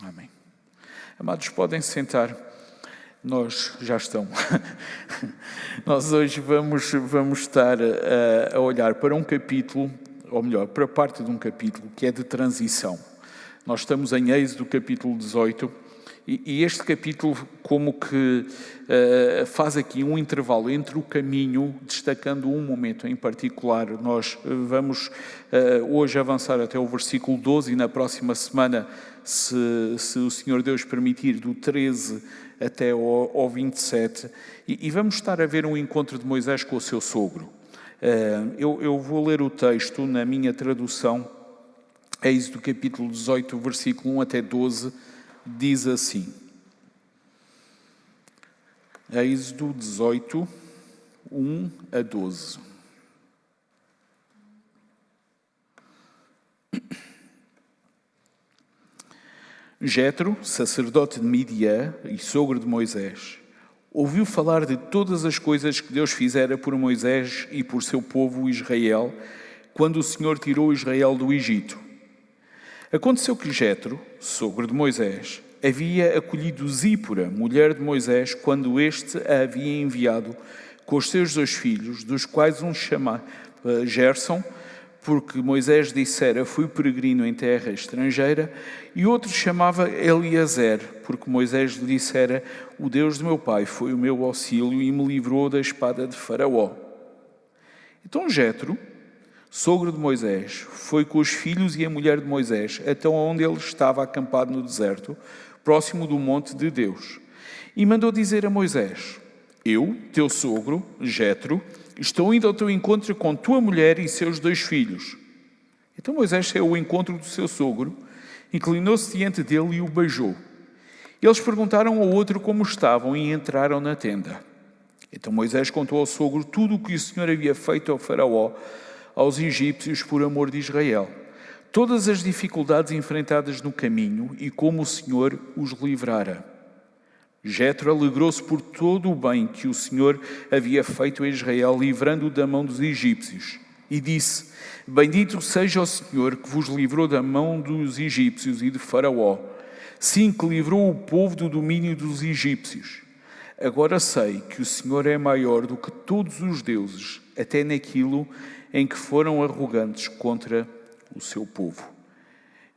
Amém. Amados, podem se sentar. Nós já estão. Nós hoje vamos estar a olhar para um capítulo, ou melhor, para parte de um capítulo que é de transição. Nós estamos em Êxodo, capítulo 18, e este capítulo como que faz aqui um intervalo entre o caminho, destacando um momento em particular. Nós vamos hoje avançar até o versículo 12 e na próxima semana, se o Senhor Deus permitir, do 13 até ao 27, e vamos estar a ver um encontro de Moisés com o seu sogro. Eu vou ler o texto na minha tradução, Êxodo capítulo 18, versículo 1 até 12, diz assim. Êxodo 18, 1 a 12. Jetro, sacerdote de Midian e sogro de Moisés, ouviu falar de todas as coisas que Deus fizera por Moisés e por seu povo Israel, quando o Senhor tirou Israel do Egito. Aconteceu que Jetro, sogro de Moisés, havia acolhido Zípora, mulher de Moisés, quando este a havia enviado com os seus 2 filhos, dos quais um chamava Gerson, porque Moisés dissera, fui peregrino em terra estrangeira, e outro chamava Eliezer, porque Moisés lhe dissera, o Deus de meu pai foi o meu auxílio e me livrou da espada de Faraó. Então Jetro, sogro de Moisés, foi com os filhos e a mulher de Moisés, até onde ele estava acampado no deserto, próximo do monte de Deus. E mandou dizer a Moisés, eu, teu sogro, Jetro, estou indo ao teu encontro com tua mulher e seus 2 filhos. Então Moisés saiu ao encontro do seu sogro, inclinou-se diante dele e o beijou. Eles perguntaram ao outro como estavam e entraram na tenda. Então Moisés contou ao sogro tudo o que o Senhor havia feito ao Faraó, aos egípcios por amor de Israel, todas as dificuldades enfrentadas no caminho e como o Senhor os livrara. Jetro alegrou-se por todo o bem que o Senhor havia feito a Israel, livrando-o da mão dos egípcios, e disse, bendito seja o Senhor que vos livrou da mão dos egípcios e de Faraó, sim que livrou o povo do domínio dos egípcios. Agora sei que o Senhor é maior do que todos os deuses, até naquilo em que foram arrogantes contra o seu povo.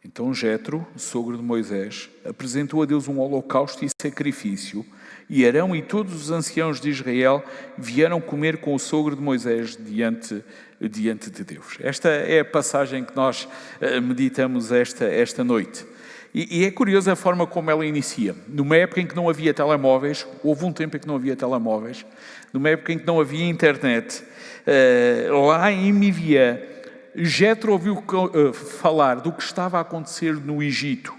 Então Jetro, sogro de Moisés, apresentou a Deus um holocausto e sacrifício, e Arão e todos os anciãos de Israel vieram comer com o sogro de Moisés diante de Deus. Esta é a passagem que nós meditamos esta noite. E é curiosa a forma como ela inicia. Numa época em que não havia telemóveis, houve um tempo em que não havia telemóveis, numa época em que não havia internet, lá em Midian, Jetro ouviu falar do que estava a acontecer no Egito.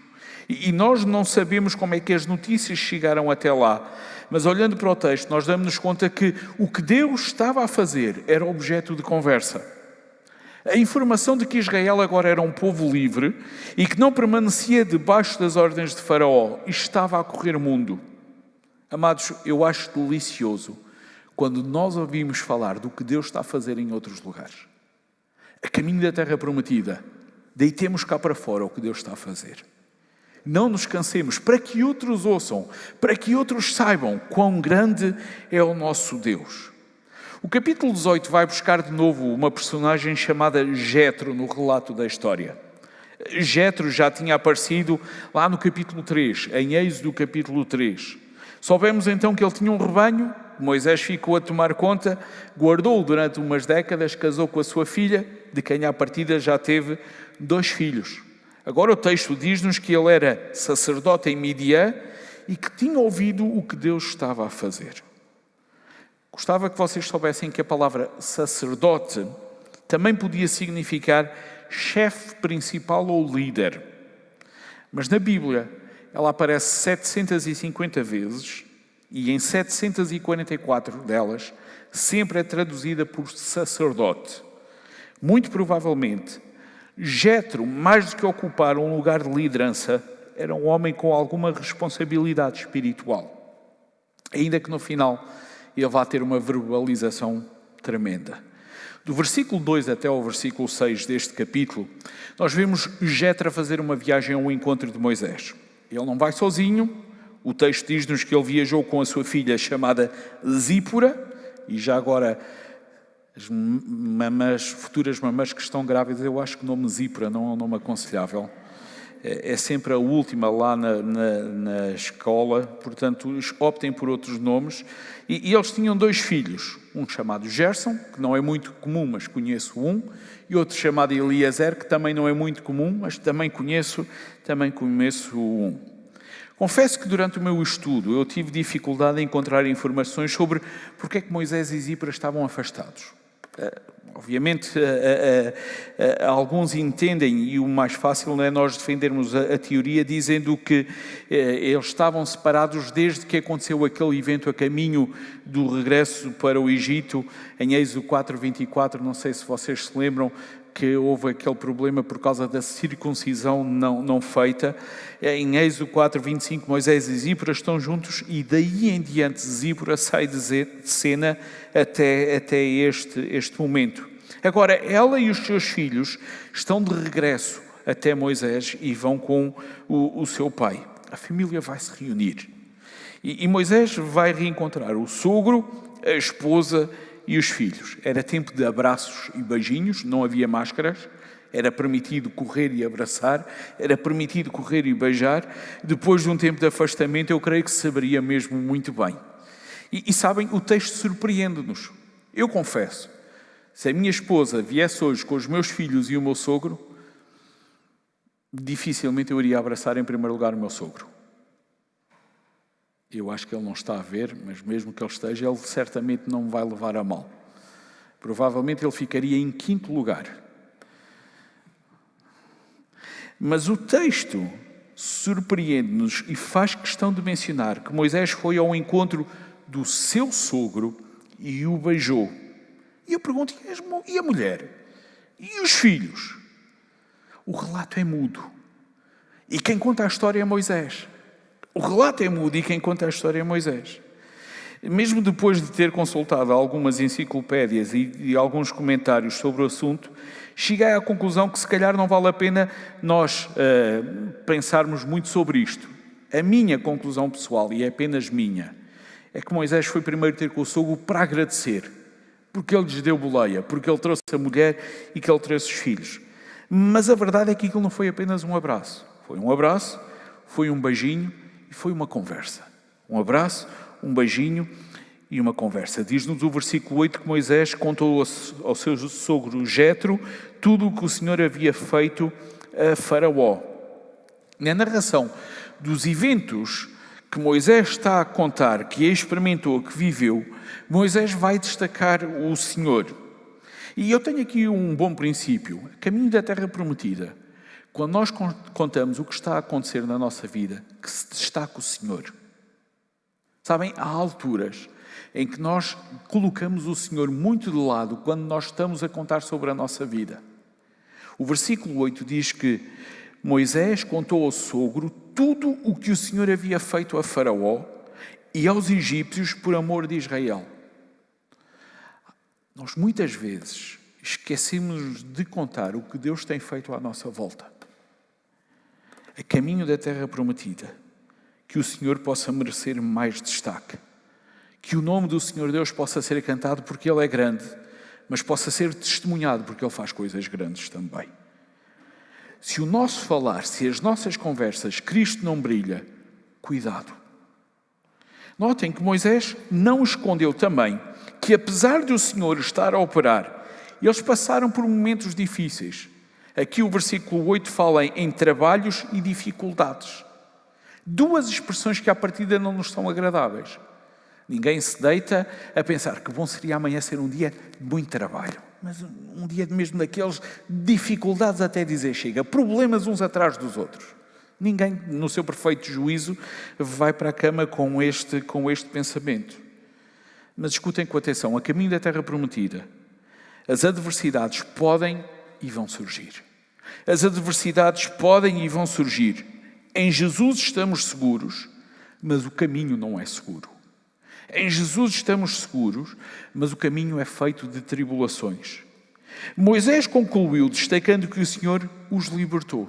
E nós não sabemos como é que as notícias chegaram até lá, mas olhando para o texto, nós damos-nos conta que o que Deus estava a fazer era objeto de conversa. A informação de que Israel agora era um povo livre e que não permanecia debaixo das ordens de Faraó estava a correr o mundo. Amados, eu acho delicioso quando nós ouvimos falar do que Deus está a fazer em outros lugares. A caminho da terra prometida, deitemos cá para fora o que Deus está a fazer. Não nos cansemos, para que outros ouçam, para que outros saibam quão grande é o nosso Deus. O capítulo 18 vai buscar de novo uma personagem chamada Jetro no relato da história. Jetro já tinha aparecido lá no capítulo 3, em Êxodo capítulo 3. Soubemos então que ele tinha um rebanho, Moisés ficou a tomar conta, guardou-o durante umas décadas, casou com a sua filha, de quem à partida já teve 2 filhos. Agora o texto diz-nos que ele era sacerdote em Midian e que tinha ouvido o que Deus estava a fazer. Gostava que vocês soubessem que a palavra sacerdote também podia significar chefe principal ou líder. Mas na Bíblia ela aparece 750 vezes e em 744 delas sempre é traduzida por sacerdote. Muito provavelmente, Jetro, mais do que ocupar um lugar de liderança, era um homem com alguma responsabilidade espiritual. Ainda que no final ele vá ter uma verbalização tremenda. Do versículo 2 até ao versículo 6 deste capítulo, nós vemos Jetro fazer uma viagem ao encontro de Moisés. Ele não vai sozinho. O texto diz-nos que ele viajou com a sua filha chamada Zípora, e já agora as futuras mamãs que estão grávidas, eu acho que o nome Zípora não é um nome aconselhável. É sempre a última lá na escola, portanto optem por outros nomes. E eles tinham 2 filhos, um chamado Gerson, que não é muito comum, mas conheço um, e outro chamado Eliezer, que também não é muito comum, mas também conheço um. Confesso que durante o meu estudo eu tive dificuldade em encontrar informações sobre porque é que Moisés e Zípora estavam afastados. Obviamente, alguns entendem, e o mais fácil é nós defendermos a teoria dizendo que eles estavam separados desde que aconteceu aquele evento a caminho do regresso para o Egito, em Êxodo 4:24, não sei se vocês se lembram, que houve aquele problema por causa da circuncisão não feita. Em Êxodo 4:25, Moisés e Zípora estão juntos e daí em diante Zípora sai de cena até este momento. Agora, ela e os seus filhos estão de regresso até Moisés e vão com o seu pai. A família vai se reunir. E Moisés vai reencontrar o sogro, a esposa e os filhos. Era tempo de abraços e beijinhos, não havia máscaras, era permitido correr e abraçar, era permitido correr e beijar. Depois de um tempo de afastamento, eu creio que se saberia mesmo muito bem. E sabem, o texto surpreende-nos. Eu confesso, se a minha esposa viesse hoje com os meus filhos e o meu sogro, dificilmente eu iria abraçar em primeiro lugar o meu sogro. Eu acho que ele não está a ver, mas mesmo que ele esteja, ele certamente não me vai levar a mal. Provavelmente ele ficaria em 5º lugar. Mas o texto surpreende-nos e faz questão de mencionar que Moisés foi ao encontro do seu sogro e o beijou. E eu pergunto, e a mulher? E os filhos? O relato é mudo. E quem conta a história é Moisés. O relato é mudo e quem conta a história é Moisés. Mesmo depois de ter consultado algumas enciclopédias e alguns comentários sobre o assunto, cheguei à conclusão que se calhar não vale a pena nós pensarmos muito sobre isto. A minha conclusão pessoal, e é apenas minha, é que Moisés foi primeiro ter com o sogro para agradecer, porque ele lhes deu boleia, porque ele trouxe a mulher e que ele trouxe os filhos. Mas a verdade é que aquilo não foi apenas um abraço. Foi um abraço, foi um beijinho e foi uma conversa. Um abraço, um beijinho e uma conversa. Diz-nos o versículo 8 que Moisés contou ao seu sogro Jetro tudo o que o Senhor havia feito a Faraó. Na narração dos eventos que Moisés está a contar, que experimentou, que viveu, Moisés vai destacar o Senhor. E eu tenho aqui um bom princípio. Caminho da Terra Prometida. Quando nós contamos o que está a acontecer na nossa vida, que se destaca o Senhor. Sabem, há alturas em que nós colocamos o Senhor muito de lado quando nós estamos a contar sobre a nossa vida. O versículo 8 diz que Moisés contou ao sogro tudo o que o Senhor havia feito a Faraó e aos egípcios por amor de Israel. Nós muitas vezes esquecemos de contar o que Deus tem feito à nossa volta. A caminho da Terra Prometida, que o Senhor possa merecer mais destaque. Que o nome do Senhor Deus possa ser cantado porque Ele é grande, mas possa ser testemunhado porque Ele faz coisas grandes também. Se o nosso falar, se as nossas conversas, Cristo não brilha, cuidado. Notem que Moisés não escondeu também que apesar de o Senhor estar a operar, eles passaram por momentos difíceis. Aqui o versículo 8 fala em trabalhos e dificuldades. Duas expressões que à partida não nos são agradáveis. Ninguém se deita a pensar que bom seria amanhã ser um dia de muito trabalho. Mas um dia mesmo daqueles dificuldades até dizer chega. Problemas uns atrás dos outros. Ninguém, no seu perfeito juízo, vai para a cama com este pensamento. Mas escutem com atenção, a caminho da Terra Prometida, as adversidades podem e vão surgir. As adversidades podem e vão surgir. Em Jesus estamos seguros, mas o caminho não é seguro. Em Jesus estamos seguros, mas o caminho é feito de tribulações. Moisés concluiu destacando que o Senhor os libertou.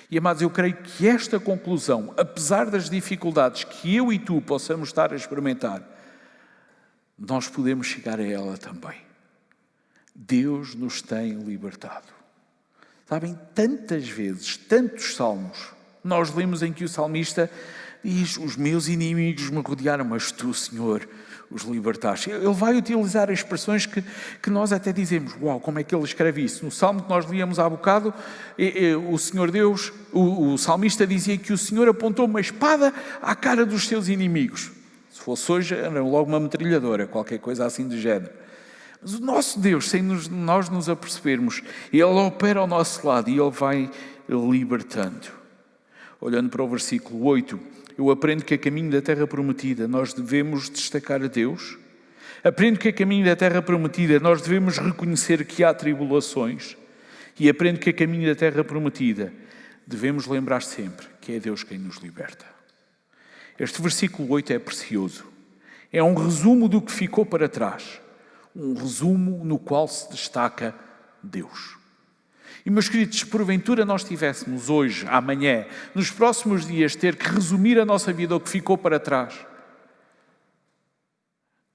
E, amados, eu creio que esta conclusão, apesar das dificuldades que eu e tu possamos estar a experimentar, nós podemos chegar a ela também. Deus nos tem libertado. Sabem, tantas vezes, tantos salmos, nós lemos em que o salmista diz: os meus inimigos me rodearam, mas tu, Senhor, os libertaste. Ele vai utilizar expressões que nós até dizemos: uau, como é que ele escreve isso? No salmo que nós líamos há bocado, o Senhor Deus, o salmista dizia que o Senhor apontou uma espada à cara dos seus inimigos. Se fosse hoje, era logo uma metralhadora, qualquer coisa assim do género. Mas o nosso Deus, sem nós nos apercebermos, Ele opera ao nosso lado e Ele vai libertando. Olhando para o versículo 8, eu aprendo que a caminho da terra prometida nós devemos destacar a Deus. Aprendo que a caminho da terra prometida nós devemos reconhecer que há tribulações. E aprendo que a caminho da terra prometida devemos lembrar sempre que é Deus quem nos liberta. Este versículo 8 é precioso. É um resumo do que ficou para trás. Um resumo no qual se destaca Deus. E, meus queridos, se porventura nós tivéssemos hoje, amanhã, nos próximos dias, ter que resumir a nossa vida ao que ficou para trás,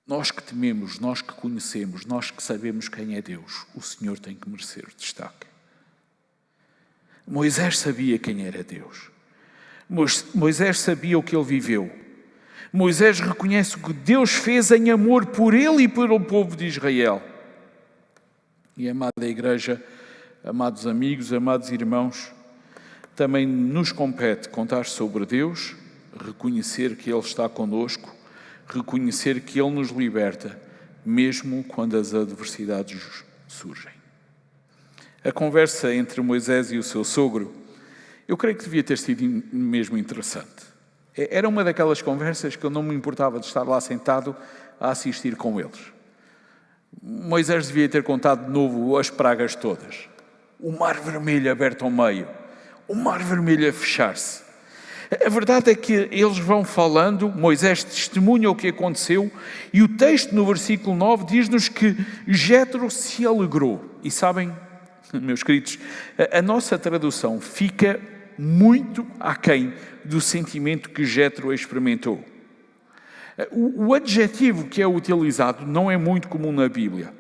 nós que tememos, nós que conhecemos, nós que sabemos quem é Deus, o Senhor tem que merecer destaque. Moisés sabia quem era Deus. Moisés sabia o que ele viveu. Moisés reconhece o que Deus fez em amor por ele e pelo povo de Israel. E, amada Igreja, amados amigos, amados irmãos, também nos compete contar sobre Deus, reconhecer que Ele está conosco, reconhecer que Ele nos liberta, mesmo quando as adversidades surgem. A conversa entre Moisés e o seu sogro, eu creio que devia ter sido mesmo interessante. Era uma daquelas conversas que eu não me importava de estar lá sentado a assistir com eles. Moisés devia ter contado de novo as pragas todas. O mar vermelho aberto ao meio. O mar vermelho a fechar-se. A verdade é que eles vão falando, Moisés testemunha o que aconteceu, e o texto no versículo 9 diz-nos que Jétro se alegrou. E sabem, meus queridos, a nossa tradução fica muito aquém do sentimento que Jétro experimentou. O adjetivo que é utilizado não é muito comum na Bíblia.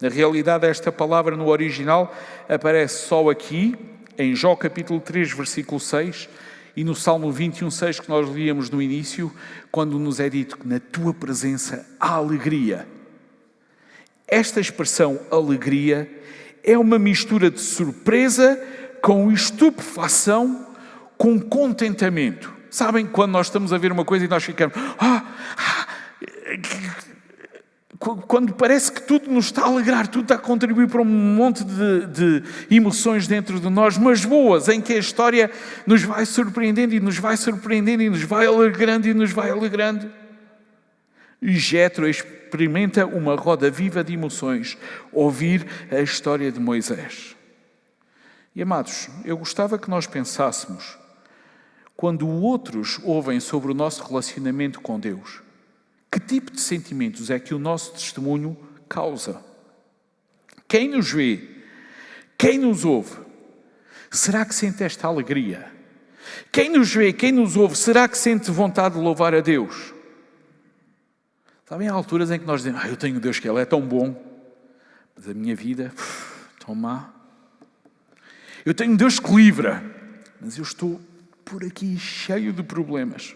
Na realidade, esta palavra no original aparece só aqui, em Jó capítulo 3, versículo 6, e no Salmo 21:6 que nós líamos no início, quando nos é dito que na tua presença há alegria. Esta expressão alegria é uma mistura de surpresa com estupefação, com contentamento. Sabem, quando nós estamos a ver uma coisa e nós ficamos... quando parece que tudo nos está a alegrar, tudo está a contribuir para um monte de emoções dentro de nós, mas boas, em que a história nos vai surpreendendo e nos vai surpreendendo e nos vai alegrando e nos vai alegrando. E Jétro experimenta uma roda viva de emoções, ouvir a história de Moisés. E, amados, eu gostava que nós pensássemos, quando outros ouvem sobre o nosso relacionamento com Deus, que tipo de sentimentos é que o nosso testemunho causa? Quem nos vê? Quem nos ouve? Será que sente esta alegria? Quem nos vê? Quem nos ouve? Será que sente vontade de louvar a Deus? Sabem, há alturas em que nós dizemos: eu tenho Deus que Ele é tão bom, mas a minha vida, tão má. Eu tenho Deus que livra, mas eu estou por aqui cheio de problemas.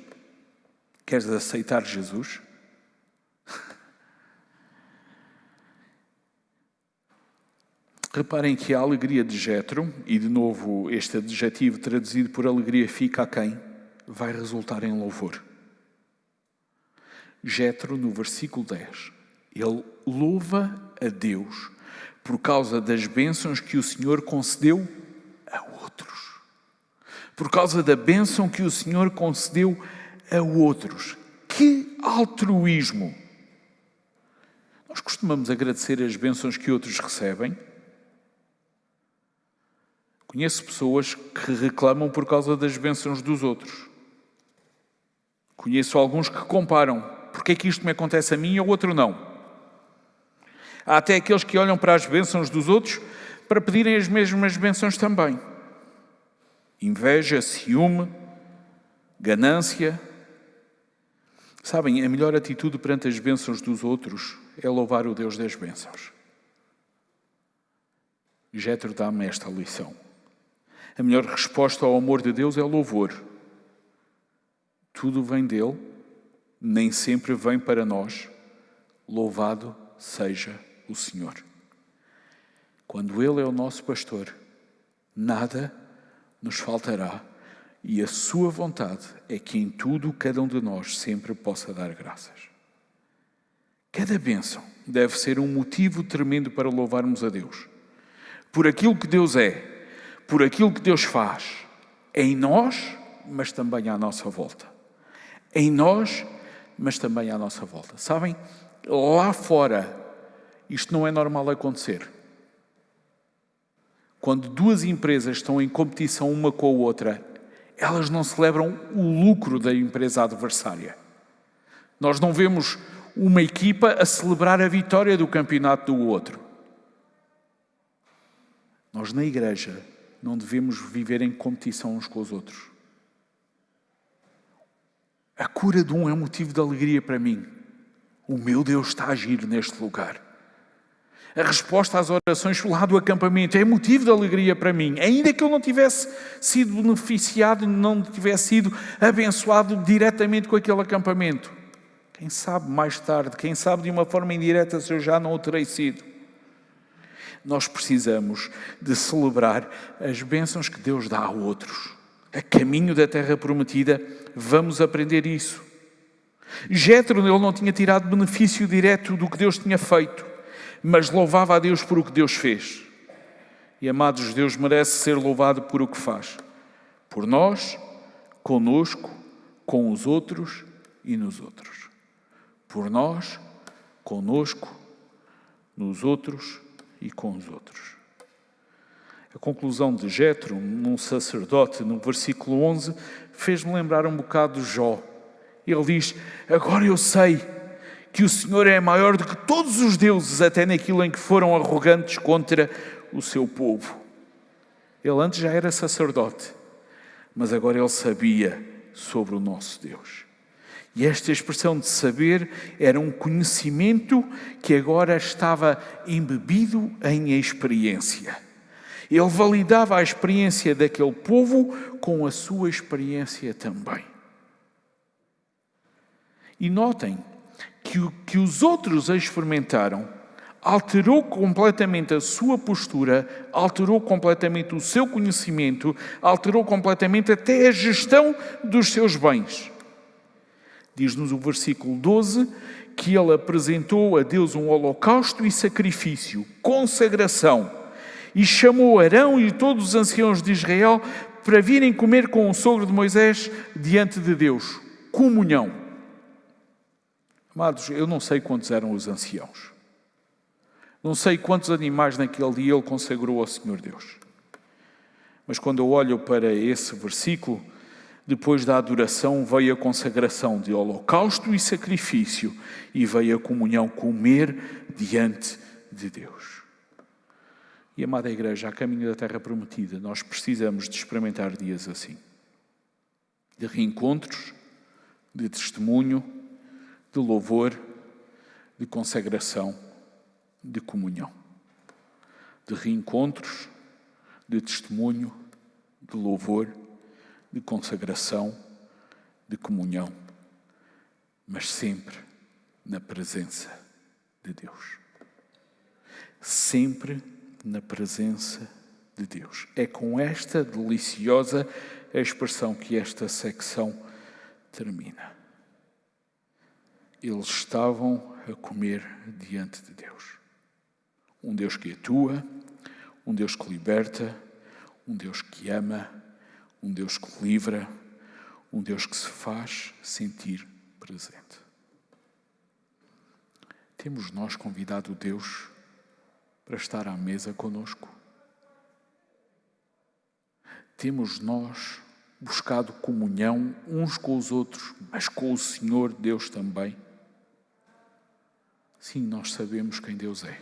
Queres aceitar Jesus? Reparem que a alegria de Jétro, e de novo este adjetivo traduzido por alegria fica aquém, vai resultar em louvor. Jétro, no versículo 10, ele louva a Deus por causa das bênçãos que o Senhor concedeu a outros. Por causa da bênção que o Senhor concedeu a outros. Que altruísmo! Nós costumamos agradecer as bênçãos que outros recebem. Conheço pessoas que reclamam por causa das bênçãos dos outros. Conheço alguns que comparam. Porque é que isto me acontece a mim e ao outro não? Há até aqueles que olham para as bênçãos dos outros para pedirem as mesmas bênçãos também. inveja, ciúme, ganância. Sabem, a melhor atitude perante as bênçãos dos outros é louvar o Deus das bênçãos. Jetro dá-me esta lição. A melhor resposta ao amor de Deus é o louvor. Tudo vem dele, nem sempre vem para nós. Louvado seja o Senhor. Quando Ele é o nosso pastor, nada nos faltará. E a sua vontade é que em tudo cada um de nós sempre possa dar graças. Cada bênção deve ser um motivo tremendo para louvarmos a Deus. Por aquilo que Deus é, por aquilo que Deus faz, em nós, mas também à nossa volta. Em nós, mas também à nossa volta. Sabem, lá fora, isto não é normal acontecer. Quando duas empresas estão em competição uma com a outra, elas não celebram o lucro da empresa adversária. Nós não vemos uma equipa a celebrar a vitória do campeonato do outro. Nós, na igreja, não devemos viver em competição uns com os outros. A cura de um é um motivo de alegria para mim. O meu Deus está a agir neste lugar. A resposta às orações lá do acampamento é motivo de alegria para mim. Ainda que eu não tivesse sido beneficiado, não tivesse sido abençoado diretamente com aquele acampamento. Quem sabe mais tarde, quem sabe de uma forma indireta se eu já não o terei sido. Nós precisamos de celebrar as bênçãos que Deus dá a outros. A caminho da terra prometida, vamos aprender isso. Jetro, ele não tinha tirado benefício direto do que Deus tinha feito, mas louvava a Deus por o que Deus fez. E, amados, Deus merece ser louvado por o que faz. Por nós, conosco, com os outros e nos outros. Por nós, conosco, nos outros e com os outros. A conclusão de Jetro, num sacerdote, no versículo 11, fez-me lembrar um bocado de Jó. Ele diz, agora eu sei que o Senhor é maior do que todos os deuses, até naquilo em que foram arrogantes contra o seu povo. Ele antes já era sacerdote, mas agora ele sabia sobre o nosso Deus. E esta expressão de saber era um conhecimento que agora estava embebido em experiência. Ele validava a experiência daquele povo com a sua experiência também. E notem que o que os outros experimentaram alterou completamente a sua postura, alterou completamente o seu conhecimento, alterou completamente até a gestão dos seus bens. Diz-nos o versículo 12 que ele apresentou a Deus um holocausto e sacrifício, consagração, e chamou Arão e todos os anciãos de Israel para virem comer com o sogro de Moisés diante de Deus. Comunhão. Amados, eu não sei quantos eram os anciãos. Não sei quantos animais naquele dia ele consagrou ao Senhor Deus. Mas quando eu olho para esse versículo, depois da adoração veio a consagração de holocausto e sacrifício e veio a comunhão, comer diante de Deus. E, amada Igreja, a caminho da terra prometida, nós precisamos de experimentar dias assim. De reencontros, de testemunho, de louvor, de consagração, de comunhão. De reencontros, de testemunho, de louvor, de consagração, de comunhão, mas sempre na presença de Deus. Sempre na presença de Deus. É com esta deliciosa expressão que esta secção termina. Eles estavam a comer diante de Deus. Um Deus que atua, um Deus que liberta, um Deus que ama, um Deus que livra, um Deus que se faz sentir presente. Temos nós convidado Deus para estar à mesa conosco? Temos nós buscado comunhão uns com os outros, mas com o Senhor Deus também? Sim, nós sabemos quem Deus é.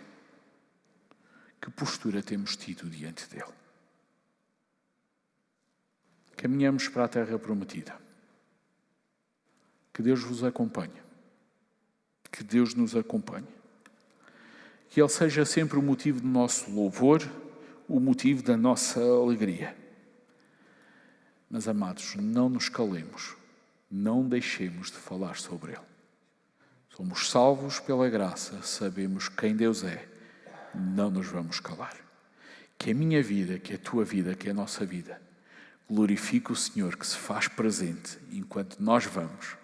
Que postura temos tido diante dele? caminhamos para a terra prometida. Que Deus vos acompanhe. Que Deus nos acompanhe. Que Ele seja sempre o motivo do nosso louvor, o motivo da nossa alegria. Mas, amados, não nos calemos, não deixemos de falar sobre Ele. Somos salvos pela graça, sabemos quem Deus é, não nos vamos calar. Que a minha vida, que a tua vida, que a nossa vida, glorifique o Senhor que se faz presente enquanto nós vamos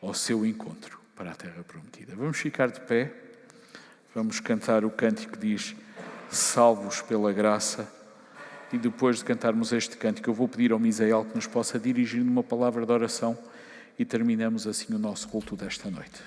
ao seu encontro para a terra prometida. Vamos ficar de pé, vamos cantar o cântico que diz salvos pela graça, e depois de cantarmos este cântico eu vou pedir ao Misael que nos possa dirigir numa palavra de oração e terminamos assim o nosso culto desta noite.